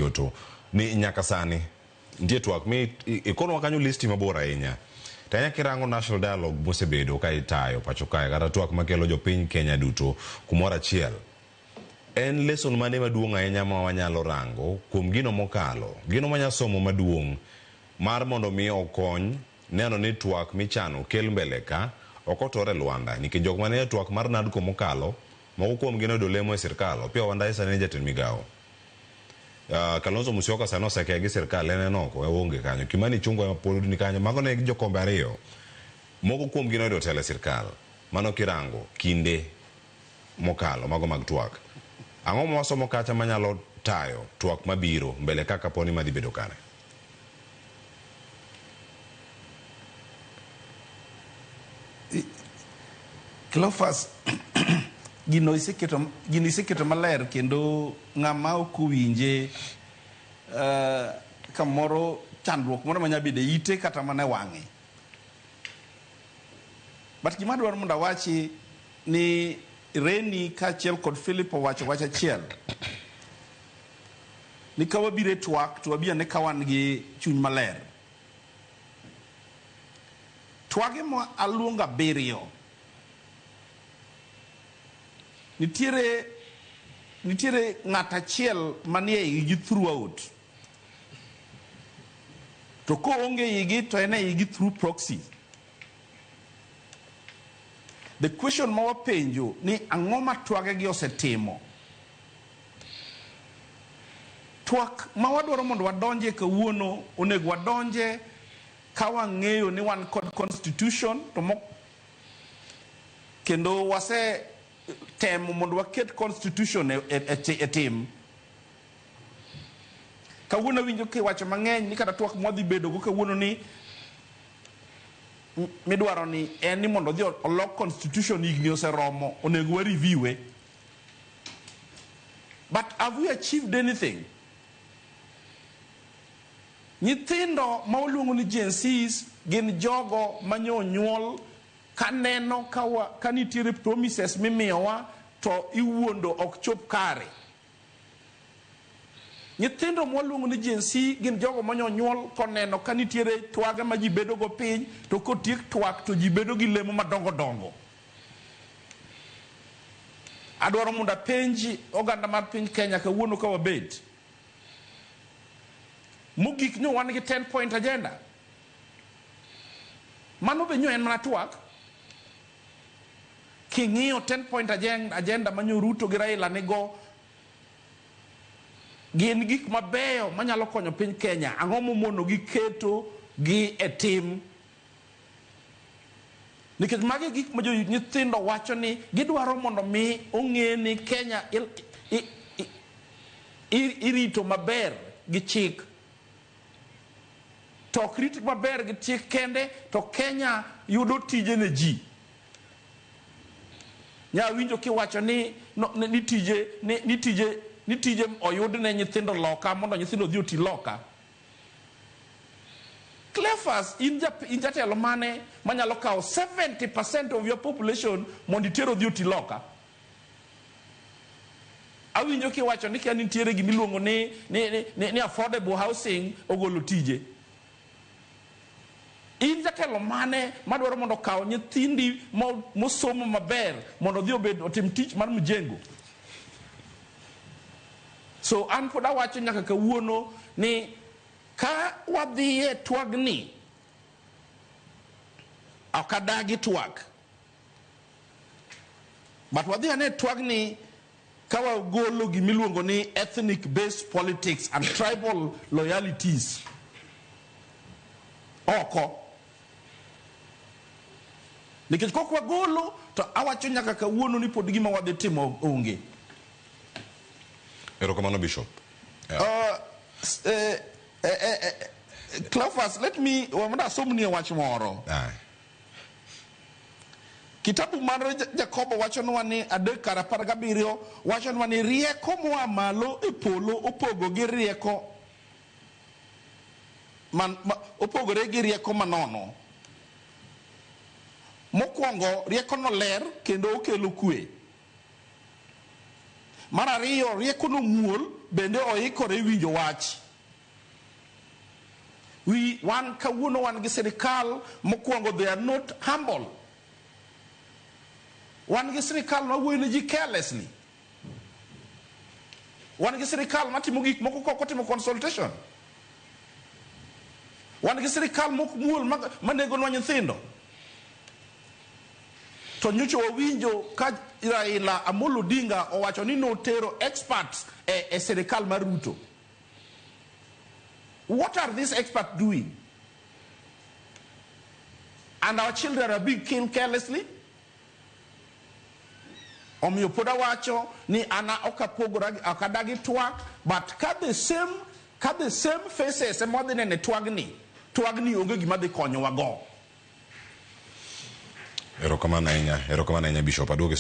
Yoto ni nyaka sani ndiye twak mi ikono wakanyo listi mabora ahinya. Tanya kirango national dialogue mosebedo ka itayo pacho kae kata twak makelo jopiny Kenya duto kumoro achiel. En lesson mane maduong' ahinya ma wanyalo rango kuom gino mokalo, gino manyasomo maduong' mar mondo mi okony neno ni twak michano kel mbele ka okotore Luanda nikech jok mane twak mar nadko mokalo moko kuom gino dolemo e sirkal pia wanda sani jatend migawo. Kalonzo Musyoka sano seke gi sirkal ene noko e onge kanyo. Kimani chungwa ya pod ni kanyo mago ne jokombe ariyo. Moko kuom gino do tele sirkal. Mano kirango kinde mokalo mago mag twak. Ang'o mwasomo kacha manyalo tayo twak mabiro mbele kaka poni madhi bedo kare. Cleophas gino iseketo maler kendo ng'ama ok owinje kamoro chandruok moro manya bede ite kata mane wang'e. But gima dwaro mondo awachi ni Reni kaachiel kod Philip owacho wach achiel ni ka wabiro e twak to wabi ane ka wan gi chuny maler. Twage mo aluonga abiriyo nitiere ng'at achiel manie igi throughout, to ko onge igi to ene igi through proxy. The question ma wapenjo ni ang'o ma twage gi osetimo. Twak ma wadwaro mondo wadonje kawuono onego wadonje ka wang'eyo ni wan kod constitution to kendo wase temo mondo waket constitution e tim. Kawuono winjo kiwacho mang'eny ni kata twak mwadhi bedo go kawuono ni midwaro ni en ni mondo dhi olok constitution higni oseromo onego wa review. But have we achieved anything? Nyithindo ma oluongo ni Gen Zs gin jogo manyonyuol kaneno ka nitiere promises mimiyowa to iwuondo ok chop kare. Nyithindo mwaluongo ni Gen Z gin jogo manyonyuol koneno ka nitiere twage ma ji bedo go piny to kotiek twak to ji bedo gi lemo madongo dongo. Adwaro mondo apenji oganda mar piny Kenya kawuono ka wabet. Mogik nyo wan gi 10-point agenda. Mano be nyo en mana twak. King'iyo 10-point agenda manyo Ruto gi Raila nego gin gik mabeyo manyalo konyo piny Kenya. Ang'o momono gi keto gi e tim. Nikech magi gik ma nyithindo wacho ni gidwaro mondo mi ong'e ni Kenya irito maber gi chik. To ok rit maber gi chik kende to Kenya yudo tije ne ji. Nya winjo kiwacho ni ni tije oyud ne nyithindo loka mondo nyithindo dhi oti loka. Cleophas in jatelo mane manyalo kawo 70% of your population mondo itero dhi oti loka. Awinjo kiwacho ni ka nitiere gimiluongo ni affordable housing ogolo tije. In jatelo mane madwaro mondo kawo nyithindi mosomo maber mondo dhi obed otim tich mar mjengo. So an pod awacho nyaka kawuono ni ka wadhi e twagni ok adagi twak, but wadhi ane twagni ka wagolo gimiluongo ni ethnic based politics and tribal loyalties oko. Nikech kok wagolo to awacho nyaka kawuono ni pod gima wadhi timo onge. Erokamano Bishop. Cleophas, let me somo ni wach moro. Kitabu mar Jakobo wacho nwa ni 3:17 wacho nwa ni rieko moa malo e polo opogo gi rieko opogore gi rieko manono. Mokwongo rieko no ler kendo okelo kwe. Mar ariyo rieko no muol bende oikore winjo wach. Wan kawuono wan gi sirikal mokwongo, they are not humble. Wan gi sirikal mawuoyo ne ji carelessly. Wan gi sirikal matimo gik moko kok otimo consultation. Wan gi sirikal muol manego nwa nyithindo. To nyocha wawinjo ka Raila Amolo Odinga owacho ni notero experts e sirikal mar Ruto. What are these experts doing? And our children are being killed carelessly? Omiyo poda wacho ni ana okadagi twak, but ka the same faces emodhi nene twagni onge gima dhi konyowa go. Erokamano ahinya Bishop Aduoge.